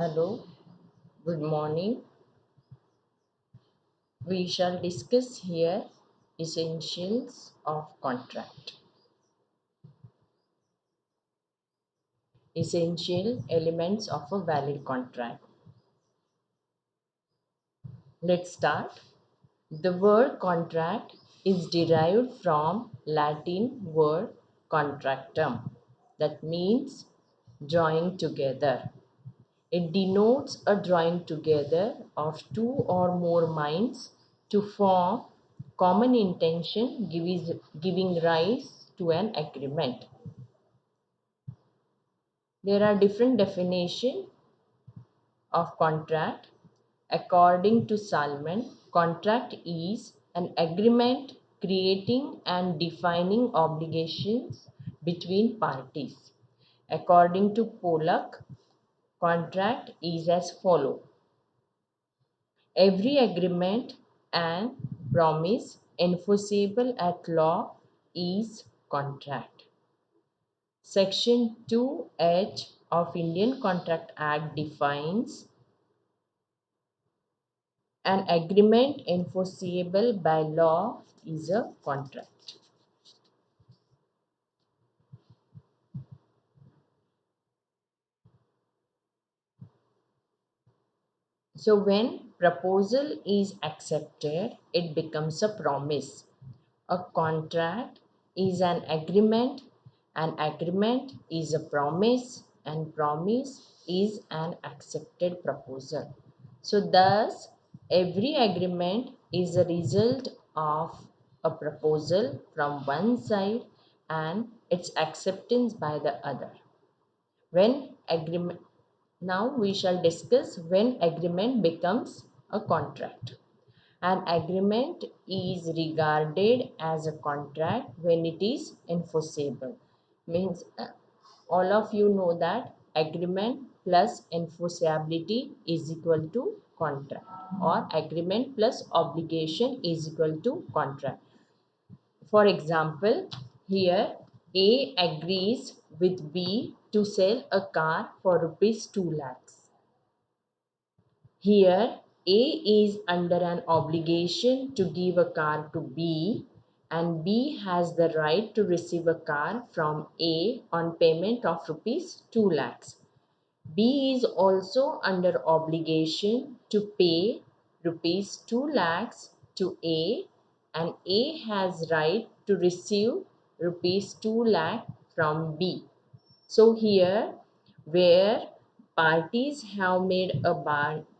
Hello, good morning. We shall discuss here essentials of contract. Essential elements of a valid contract. Let's start. The word contract is derived from Latin word contractum, that means joining together. It denotes a drawing together of two or more minds to form common intention giving rise to an agreement. There are different definitions of contract. According to Salmon, contract is an agreement creating and defining obligations between parties. According to Pollock, contract is as follows: every agreement and promise enforceable at law is contract. Section 2H of Indian Contract Act defines an agreement enforceable by law is a contract. So when proposal is accepted, it becomes a promise. A contract is an agreement is a promise, and promise is an accepted proposal. So, thus, every agreement is a result of a proposal from one side and its acceptance by the other. When agreement Now we shall discuss when agreement becomes a contract. An agreement is regarded as a contract when it is enforceable. Means all of you know that agreement plus enforceability is equal to contract, or agreement plus obligation is equal to contract. For example, here A agrees with B to sell a car for rupees 2 lakhs. Here, A is under an obligation to give a car to B, and B has the right to receive a car from A on payment of rupees 2 lakhs. B is also under obligation to pay rupees 2 lakhs to A, and A has right to receive rupees 2 lakh from B. So here, where parties have made a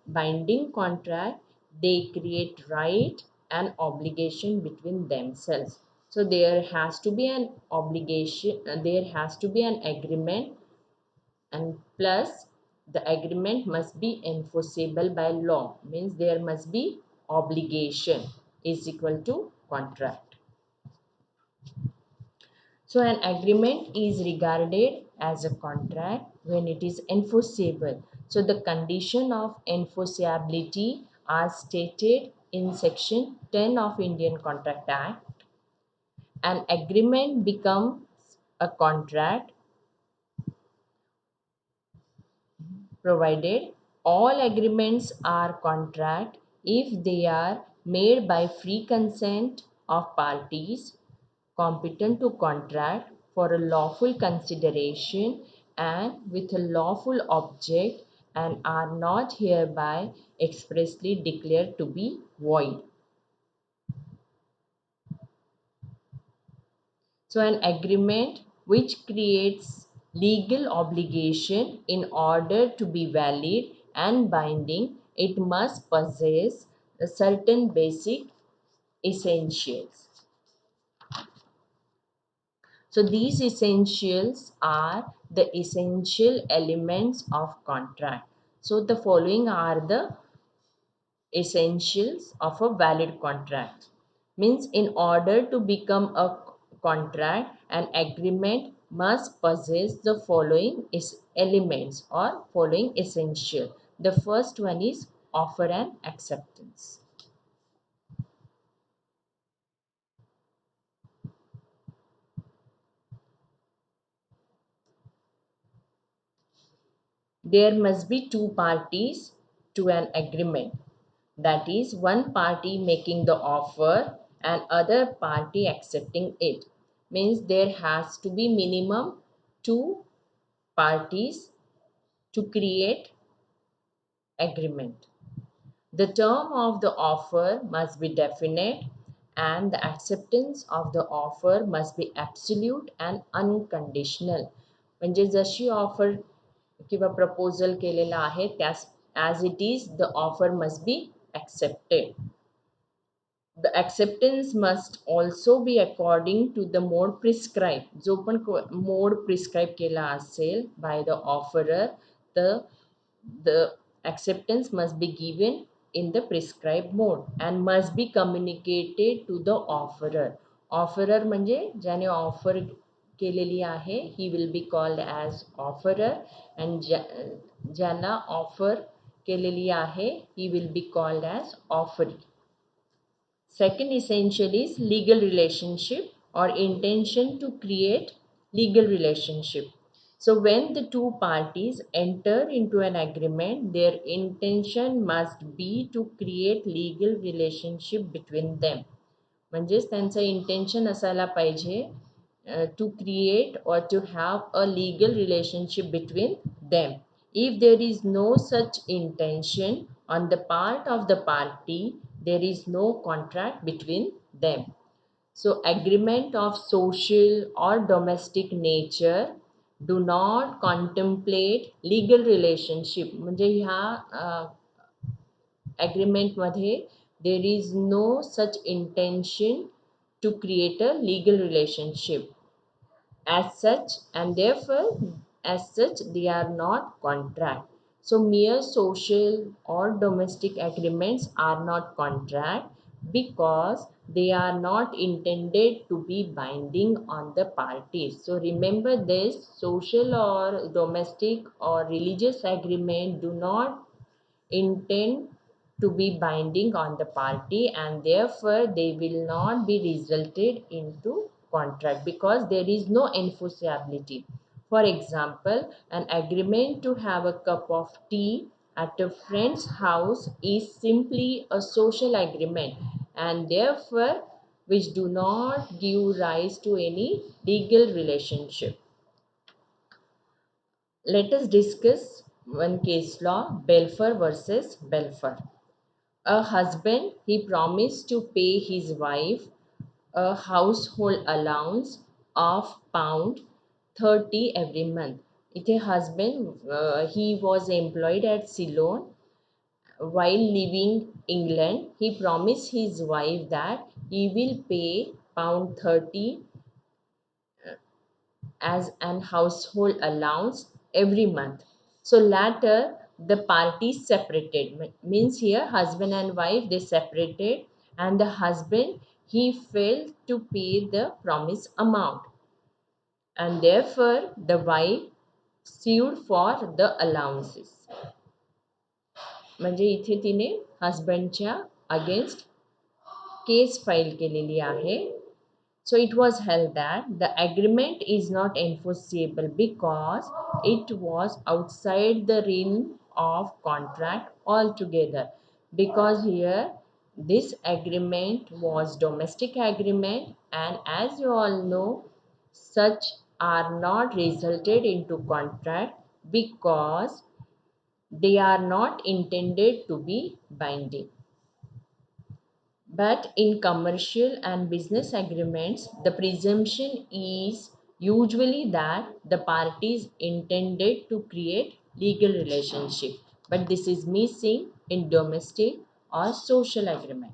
binding contract, they create right and obligation between themselves. So there has to be an obligation, there has to be an agreement, and plus the agreement must be enforceable by law, means there must be obligation is equal to contract. So an agreement is regarded as a contract when it is enforceable. So the condition of enforceability are stated in section 10 of Indian Contract Act. An agreement becomes a contract provided all agreements are contract if they are made by free consent of parties competent to contract for a lawful consideration and with a lawful object, and are not hereby expressly declared to be void. So, an agreement which creates legal obligation in order to be valid and binding, it must possess a certain basic essentials. So these essentials are the essential elements of contract. So the following are the essentials of a valid contract. Means in order to become a contract, an agreement must possess the following elements or following essential. The first one is offer and acceptance. there must be two parties to an agreement. That is, one party making the offer and other party accepting it. Means there has to be minimum two parties to create agreement. The term of the offer must be definite and the acceptance of the offer must be absolute and unconditional. म्हणजे जशी offer किंवा proposal केलेला आहे त्यास as it is the offer must be accepted. The acceptance must also be according to the mode prescribed. जो पण mode prescribe केला असेल by the offerer, the acceptance must be given in the prescribed mode and must be communicated to the offerer. Offerer म्हणजे ज्याने offer केलेली आहे he will be called as offerer and ज्यांना offer केलेली आहे he will be called as offeree. Second essential is legal relationship or intention to create legal relationship. So when the two parties enter into an agreement, their intention must be to create legal relationship between them. म्हणजेच त्यांचं intention असायला पाहिजे to create or to have a legal relationship between them. If there is no such intention on the part of the party, there is no contract between them. So, agreement of social or domestic nature do not contemplate legal relationship. म्हणजे ह्या agreement there is no such intention to create a legal relationship as such, and therefore as such they are not contract. So mere social or domestic agreements are not contract because they are not intended to be binding on the parties. So remember this, social or domestic or religious agreement do not intend to be binding on the party and therefore they will not be resulted into contract because there is no enforceability. For example, an agreement to have a cup of tea at a friend's house is simply a social agreement and therefore which do not give rise to any legal relationship. Let us discuss one case law, Belfer versus Belfer. A husband, he promised to pay his wife a household allowance of pound 30 every month. इथे husband, he was employed at Ceylon while leaving England. He promised his wife that he will pay pound 30 as an household allowance every month. So later the parties separated. Means here husband and wife they separated and the husband he failed to pay the promised amount and therefore the wife sued for the allowances. म्हणजे इथे तिने हस्बंडच्या against case file केलेली आहे. So it was held that the agreement is not enforceable because it was outside the realm of contract altogether. Because here this agreement was domestic agreement and as you all know such are not resulted into contract because they are not intended to be binding. But in commercial and business agreements, the presumption is usually that the parties intended to create legal relationship. But this is missing in domestic or social agreement.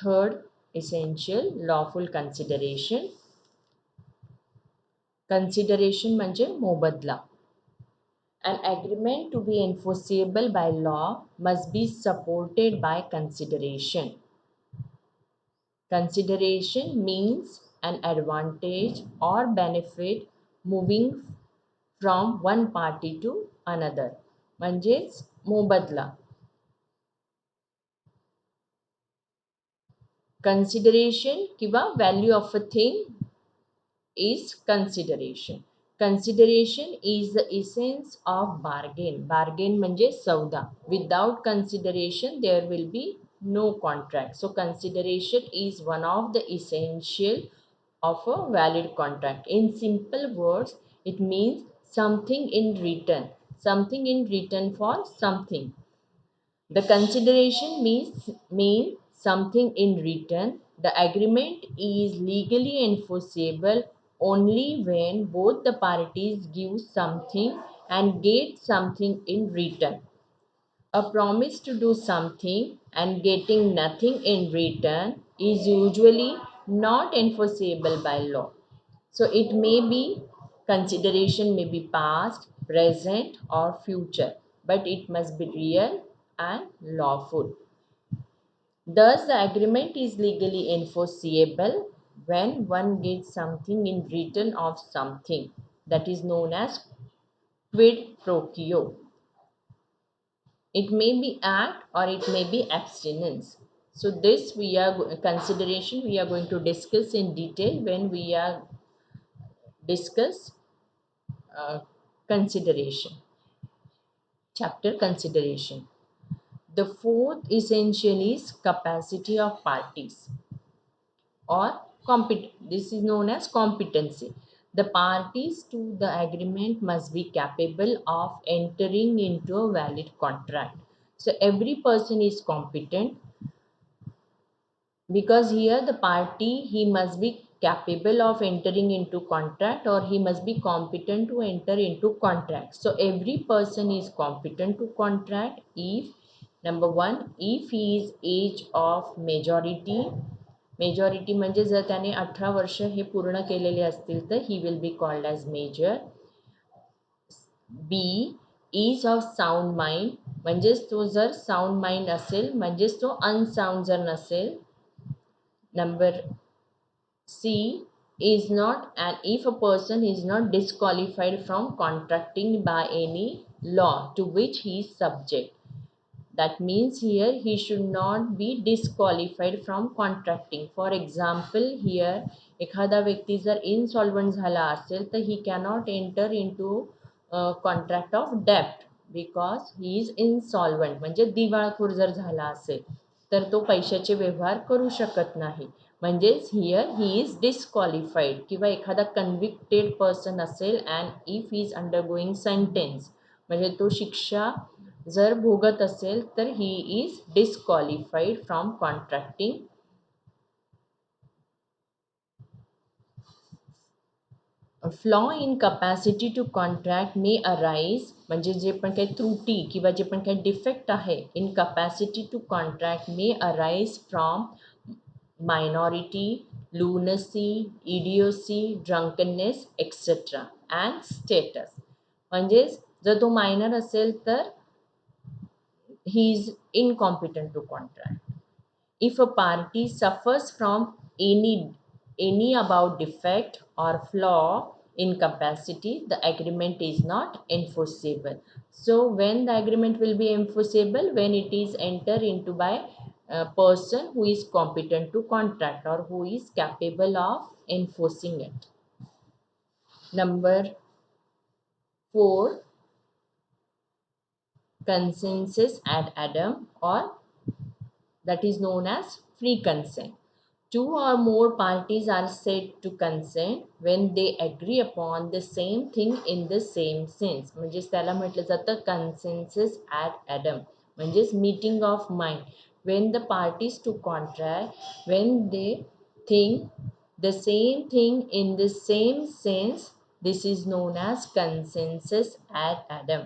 Third, essential lawful consideration. Consideration म्हणजे मोबदला. An agreement to be enforceable by law must be supported by consideration. Consideration means an advantage or benefit moving from one party to another. म्हणजेच मोबदला. Consideration किंवा value of a thing is consideration. Consideration is the essence of bargain. Bargain म्हणजे सौदा. Without consideration, there will be no contract. So, consideration is one of the essential of a valid contract. In simple words, it means something in return. Something in return for something. The consideration means something in return. The agreement is legally enforceable only when both the parties give something and get something in return. A promise to do something and getting nothing in return is usually not enforceable by law. So it may be consideration may be past, present, or future, but it must be real and lawful. Thus, the agreement is legally enforceable when one gets something in return of something, that is known as quid pro quo. It may be act or it may be abstinence. So this consideration we are going to discuss in detail when we are discuss uh, consideration. Chapter consideration. The fourth essential is capacity of parties or this is known as competency. The parties to the agreement must be capable of entering into a valid contract. So every person is competent because here the party he must be capable of entering into contract or he must be competent to enter into contract. So every person is competent to contract if number one, if he is age of majority. Majority म्हणजे जर त्याने 18 वर्ष हे पूर्ण केलेले असतील तर he will be called as major. B is of sound mind म्हणजेच तो जर साऊंड माइंड असेल म्हणजेच तो अनसाऊंड जर नसेल. Number C is not, and if a person is not disqualified from contracting by any law to which he is subject. That means here he should not be disqualified from contracting. For example, here एखादा व्यक्ती जर इनसॉल्वंट झाला असेल तर he cannot enter into a contract of debt because he is insolvent. म्हणजे दिवाळखोर जर झाला असेल तर तो पैशाचे व्यवहार करू शकत नाही. म्हणजेच हिअर ही इज डिस्क्वालिफाईड. किंवा एखादा कन्व्हिक्टेड पर्सन असेल and if he is undergoing sentence म्हणजे तो शिक्षा जर भोगत असेल तर he is disqualified from contracting. Flaw in capacity to contract may arise म्हणजे जे पण काही त्रुटी किंवा जे पण काही डिफेक्ट आहे in capacity to contract may arise from minority, lunacy, idiocy, drunkenness, etc. and status. म्हणजेच जर तो मायनर असेल तर he is incompetent to contract. If a party suffers from any about defect or flaw in capacity, the agreement is not enforceable. So when the agreement will be enforceable? When it is entered into by a person who is competent to contract or who is capable of enforcing it. Number 4, consensus ad Adam, or that is known as free consent. Two or more parties are said to consent when they agree upon the same thing in the same sense. म्हणजेच त्याला म्हटलं जातं consensus ad Adam. म्हणजेच meeting of mind. When the parties to contract, when they think the same thing in the same sense, this is known as consensus ad Adam.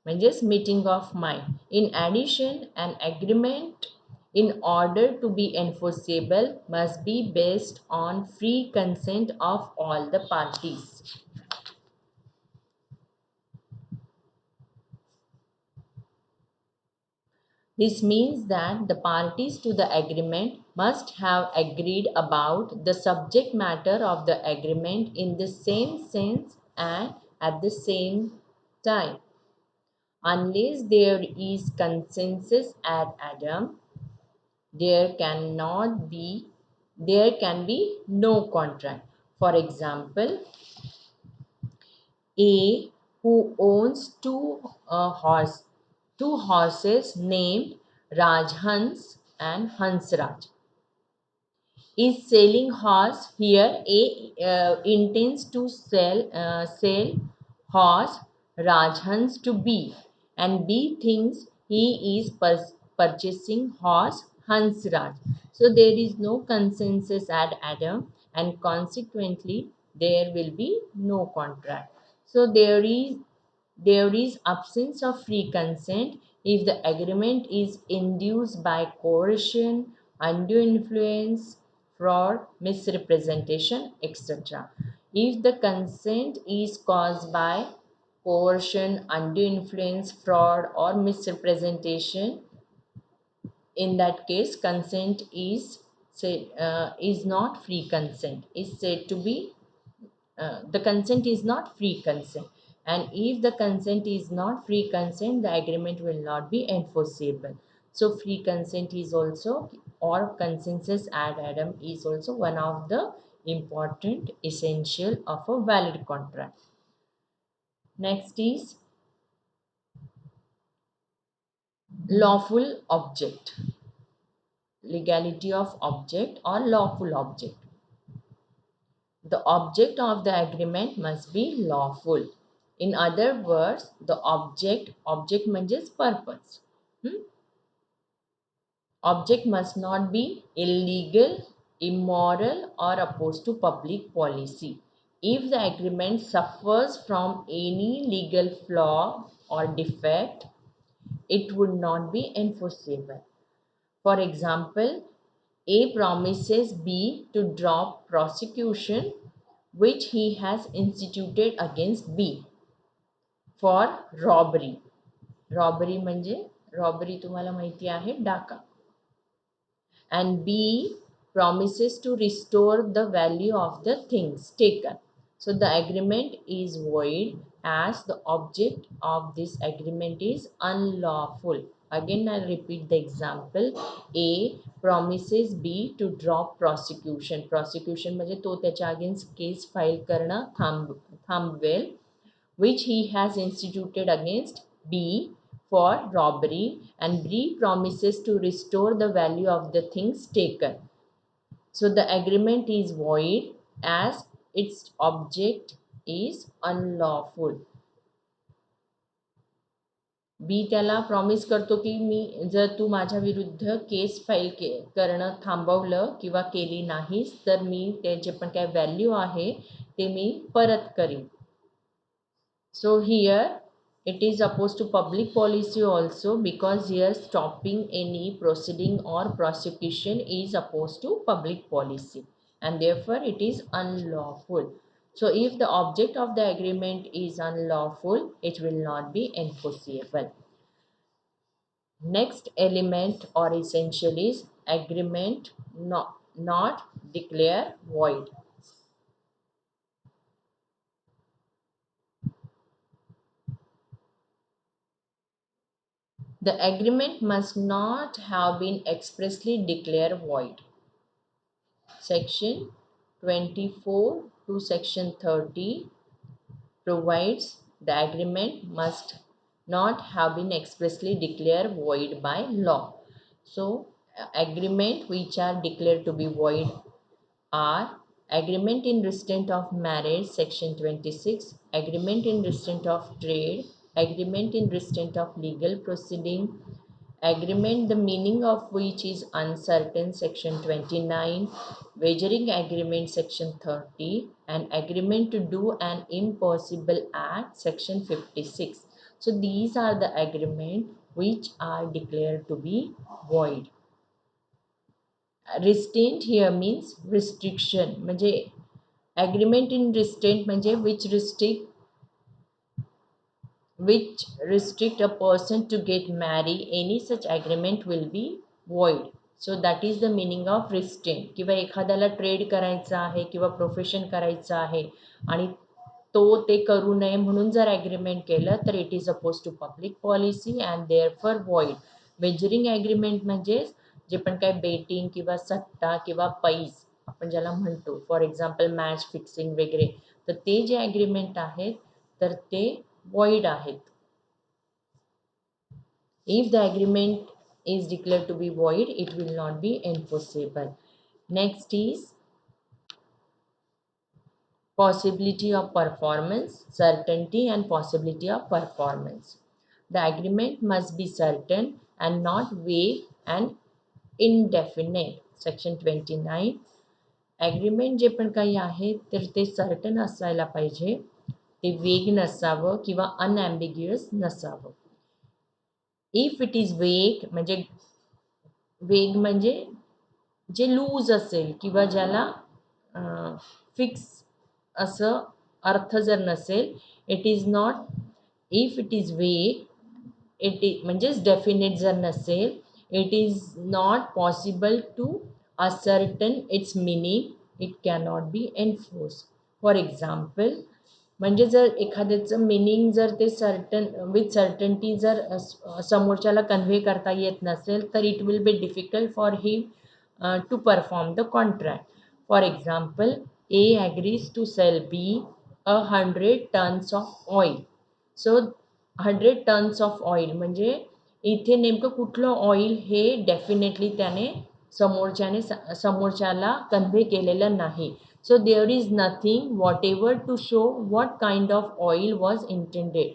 म्हणजेच meeting of mind. In addition, an agreement in order to be enforceable must be based on free consent of all the parties. This means that the parties to the agreement must have agreed about the subject matter of the agreement in the same sense and at the same time. Unless there is consensus ad Adam, there can be no contract. For example, A, who owns two horses named Rajhans and Hansraj, is selling horse. Here A intends to sell horse Rajhans to B, and B thinks he is purchasing horse Hansraj. So there is no consensus at Adam, and consequently there will be no contract. So there is absence of free consent if the agreement is induced by coercion, undue influence, fraud, misrepresentation, etc. If the consent is caused by coercion, undue influence, fraud, or misrepresentation, in that case, consent is not free consent. Is said to be the consent is not free consent, and if the consent is not free consent, the agreement will not be enforceable. So free consent is also, or consensus ad adam, is also one of the important essential of a valid contract. Next is lawful object, legality of object or lawful object. The object of the agreement must be lawful. In other words, the object म्हणजेच purpose. Hmm? Object must not be illegal, immoral, or opposed to public policy. If the agreement suffers from any legal flaw or defect, it would not be enforceable. For example, A promises B to drop prosecution which he has instituted against B for robbery. Robbery म्हणजे robbery तुम्हाला माहिती आहे डाका. And B promises to restore the value of the things taken. So the agreement is void as the object of this agreement is unlawful. Again, I'll repeat the example. A promises B to drop prosecution. Prosecution म्हणजे तो त्याच्या against case file करणं थांबवेल which he has instituted against B for robbery, and B promises to restore the value of the things taken. So the agreement is void as its object is unlawful. B त्याला promise करतो की मी जर तू माझ्या विरुद्ध case file करणं थांबवलं किंवा केली नाहीस तर मी त्याचे पण काय व्हॅल्यू आहे ते मी परत करीन. So here it is opposed to public policy also, because here stopping any proceeding or prosecution is opposed to public policy, and therefore it is unlawful. So if the object of the agreement is unlawful, it will not be enforceable. Next element or essential is agreement not declare void. The agreement must not have been expressly declared void. Section 24 to Section 30 provides the agreement must not have been expressly declared void by law. So, agreement which are declared to be void are agreement in restraint of marriage, section 26, agreement in restraint of trade, agreement in restraint of legal proceeding, agreement the meaning of which is uncertain, section 29, wagering agreement, section 30, and agreement to do an impossible act, section 56. So these are the agreement which are declared to be void. Restraint here means restriction, म्हणजे agreement in restraint म्हणजे which restrict a person to get married, any such agreement will be void. So that is the meaning of restraint. किंवा एखाद्याला trade करायचं आहे किंवा profession करायचं आहे आणि तो ते करू नये म्हणून जर ॲग्रीमेंट केलं तर it is oppose to public policy and there for void. Wagering agreement म्हणजेच जे पण काय बेटिंग किंवा सट्टा किंवा पैस आपण ज्याला म्हणतो, फॉर एक्झाम्पल मॅच फिक्सिंग वगैरे, तर ते जे ॲग्रीमेंट आहेत तर ते void आहेत. If the agreement is declared to be void, it will not be enforceable. Next is possibility of performance, certainty and possibility of performance. The agreement must be certain and not vague and indefinite. Section 29. Agreement जे पण काही आहे तर ते certain असायला पाहिजे, ते वेग नसावं किंवा अनॲम्बिग्युअस नसावं. इफ इट इज वेग म्हणजे वेग म्हणजे जे लूज असेल किंवा ज्याला फिक्स असं अर्थ जर नसेल, it is not, if it is vague, it is म्हणजेच डेफिनेट जर नसेल, it is not possible to ascertain its meaning, it cannot be enforce. For example, म्हणजे जर एखाद्याचं मिनिंग जर ते सर्टन विथ सर्टन्टी जर समोरच्याला कन्व्हे करता येत नसेल, तर it will be difficult for him to perform the contract. For example, A agrees to sell B 100 tons of oil. So 100 tons of oil म्हणजे इथे नेमकं कुठलं ऑइल हे डेफिनेटली त्याने समोरच्याला कन्व्हे केलेलं नाही. So there is nothing whatever to show what kind of oil was intended,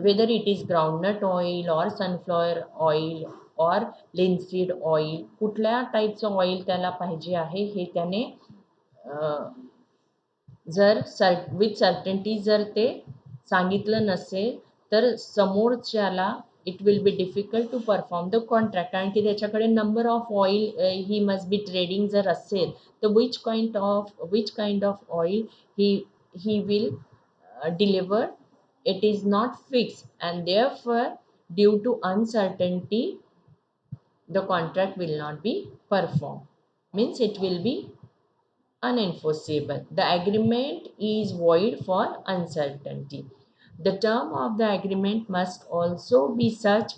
whether it is groundnut oil or sunflower oil or linseed oil, कुठल्या टाईपचं ऑइल त्याला पाहिजे आहे हे त्याने जर विथ सर्टन्टी जर ते सांगितलं नसेल, तर समोरच्याला it will be difficult to perform the contract. कारण की त्याच्याकडे number of oil he must be trading जर असेल, तर which kind of oil he will deliver, it is not fixed, and therefore due to uncertainty the contract will not be performed, means it will be unenforceable. The agreement is void for uncertainty. The term of the agreement must also be such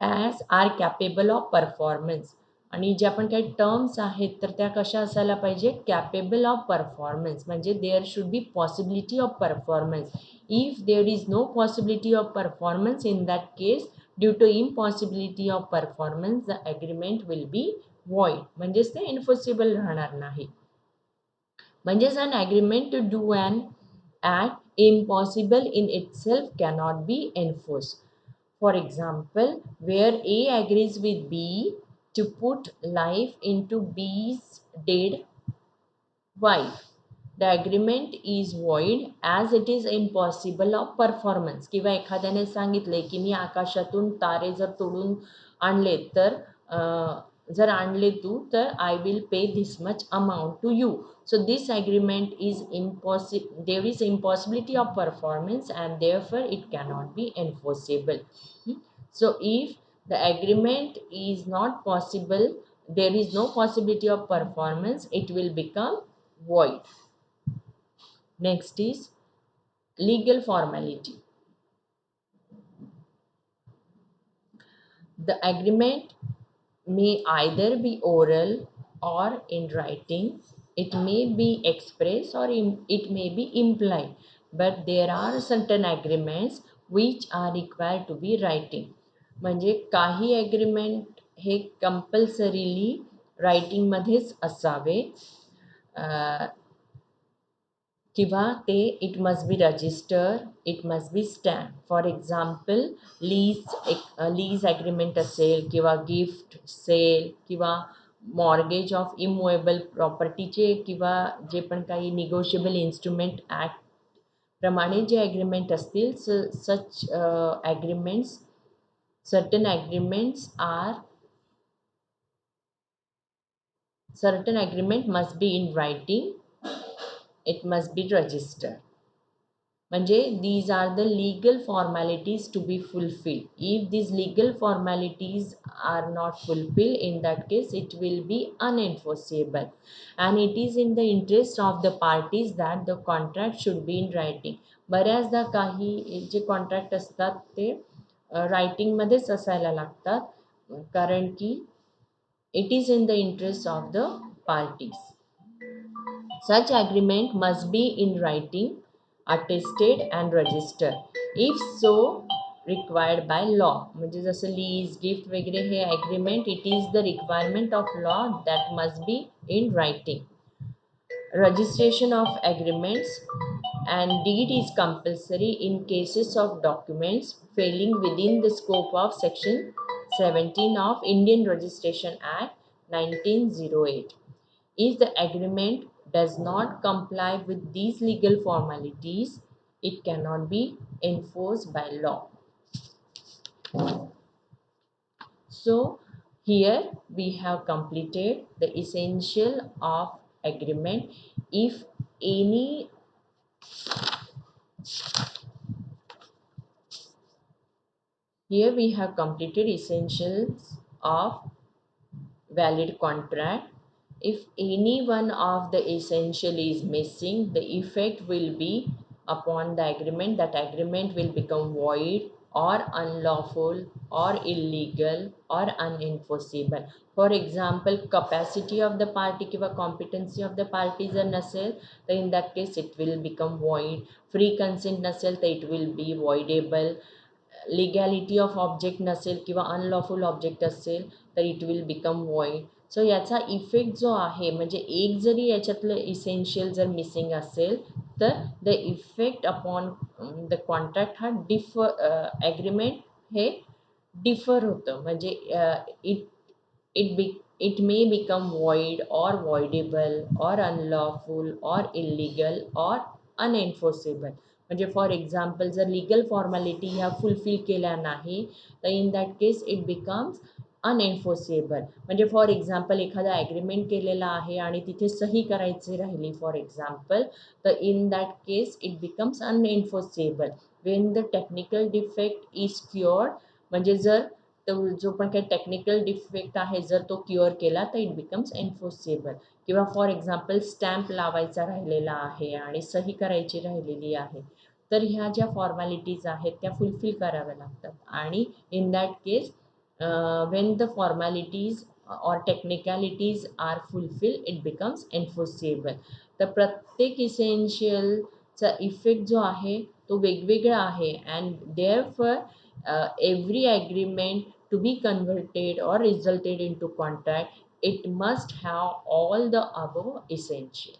as are capable of performance. आणि ज्या पण काही terms आहेत तर त्या कशा असायला पाहिजे, कॅपेबल ऑफ परफॉर्मन्स, म्हणजे there should be possibility of performance. If there is no possibility of performance, in that case due to impossibility of performance the agreement will be void, म्हणजेच ते एन्फोर्सेबल राहणार नाही. म्हणजेच an agreement to do an act impossible in itself cannot be enforced. For example, where A agrees with B to put life into B's dead wife, the agreement is void as it is impossible of performance. किंवा एखाद्याने सांगितले की मी आकाशातून तारे जर तोडून आणले तर जर आणले तू तर I will pay this much amount to you. So this agreement is impossible. There is impossibility of performance and therefore it cannot be enforceable. So if the agreement is not possible, there is no possibility of performance, it will become void. Next is legal formality. The agreement may either be oral or in writing. It may be express or it may be implied. But there are certain agreements which are required to be writing. म्हणजे काही agreement हे compulsorily रायटिंगमध्येच असावे, किंवा ते it must be register, it must be stamp. For example, lease agreement असेल किंवा gift cell किंवा mortgage of immovable प्रॉपर्टीचे किंवा जे पण काही निगोशिएबल इन्स्ट्रुमेंट ॲक्ट प्रमाणे जे ॲग्रीमेंट असतील, सच agreements, certain agreements are certain agreement must be in writing, it must be registered. म्हणजे these are the legal formalities to be fulfilled. If these legal formalities are not fulfilled, in that case it will be unenforceable, and it is in the interest of the parties that the contract should be in writing. बऱ्याचदा काही जे contract असतात ते रायटिंगमध्येच असायला लागतात, कारण की it is in the interest of the parties. Such agreement must be in writing attested and registered if so required by law. म्हणजे जसं लीज गिफ्ट वगैरे हे agreement it is the requirement of law that must be in writing. Registration of agreements and deed is compulsory in cases of documents failing within the scope of Section 17 of Indian Registration Act 1908. If the agreement does not comply with these legal formalities, it cannot be enforced by law. So here we have completed the essential of agreement. If any Here we have completed essentials of valid contract. If any one of the essential is missing, the effect will be upon the agreement. That agreement will become void or unlawful or illegal or unenforceable. For example, capacity of the party किंवा competency of the party जर नसेल तर in that case it will become void. Free consent नसेल तर it will be voidable. Legality of object नसेल किंवा unlawful object असेल तर इट विल बिकम वॉइड. सो याचा इफेक्ट जो आहे म्हणजे एक जरी याच्यातलं इसेन्शियल जर मिसिंग असेल तर the effect upon the contract हा ॲग्रीमेंट हे डिफर होतं. म्हणजे it it be it may become void or voidable or unlawful or illegal or unenforceable. म्हणजे फॉर एक्झाम्पल जर लिगल फॉर्मॅलिटी ह्या फुलफिल केल्या नाही तर in that case it becomes unenforceable. म्हणजे फॉर एक्झाम्पल एखादा ॲग्रीमेंट केलेला आहे आणि तिथे सही करायची राहिली फॉर एक्झाम्पल तर in that case it becomes unenforceable when the technical defect is cured. म्हणजे जर तो जो पण काही टेक्निकल डिफेक्ट आहे जर तो क्युअर केला तर इट बिकम्स एन्फोर्सेबल. किंवा फॉर एक्झाम्पल स्टॅम्प लावायचा राहिलेला आहे आणि सही करायची राहिलेली आहे तर ह्या ज्या फॉर्मॅलिटीज आहेत त्या फुलफिल कराव्या लागतात आणि in that case when the formalities or technicalities are fulfil it becomes enforceable. तर प्रत्येक इसेन्शियलचा इफेक्ट जो आहे तो वेगवेगळा आहे and there for every agreement to be converted or resulted into contract, it must have all the above essentials.